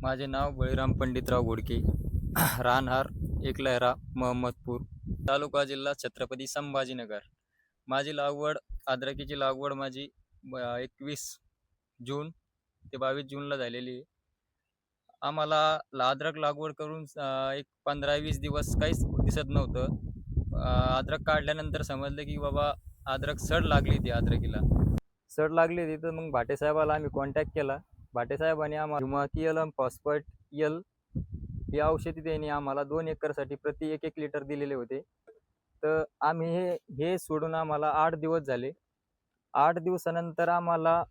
माझे नाव बळीराम पंडितराव घोडके. राहणार एकलहरा महमदपूर, तालुका जिल्हा छत्रपती संभाजीनगर. माझी लागवड अद्रकीची लागवड माझी 21 जून ते 22 जूनला झालेली आहे. आम्हाला अद्रक लागवड करून एक 15-20 दिवस काहीच दिसत नव्हतं. अद्रक काढल्यानंतर समजलं की बाबा अद्रक सड लागली ती अद्रकीला. सड लागली होती तर मग भाटेसाहेबाला आम्ही कॉन्टॅक्ट केला. भाटेसाहेबांनी आम्हाला ह्युमाकियल आणि फॉस्फेट यल हे औषधी त्यांनी आम्हाला 2 एकरसाठी प्रति 1-1 लिटर दिलेले होते. तर आम्ही हे सोडून आम्हाला 8 दिवस झाले. 8 दिवसानंतर आम्हाला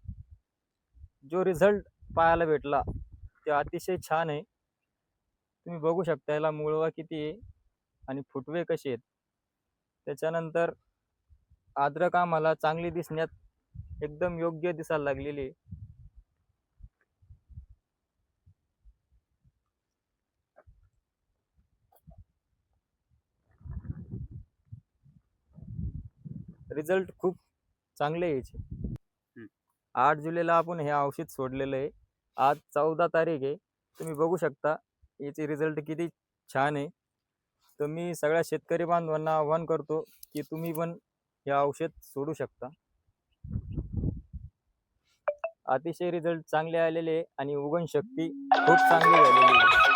जो रिझल्ट पाहायला भेटला ते अतिशय छान आहे. तुम्ही बघू शकता याला मुळवा किती आहे आणि फुटवे कसे आहेत. त्याच्यानंतर अद्रक आम्हाला चांगली दिसण्यात एकदम योग्य दिसायला लागलेली आहे. रिझल्ट खूप चांगले यायचे. 8 जुलैला आपण हे औषध सोडलेलं आहे. आज 14 तारीख आहे. तुम्ही बघू शकता याचे रिझल्ट किती छान आहे. तर मी सगळ्या शेतकरी बांधवांना आव्हान करतो की तुम्ही पण हे औषध सोडू शकता. अतिशय रिझल्ट चांगले आलेले आहे आणि उगवण शक्ती खूप चांगली झालेली आहे.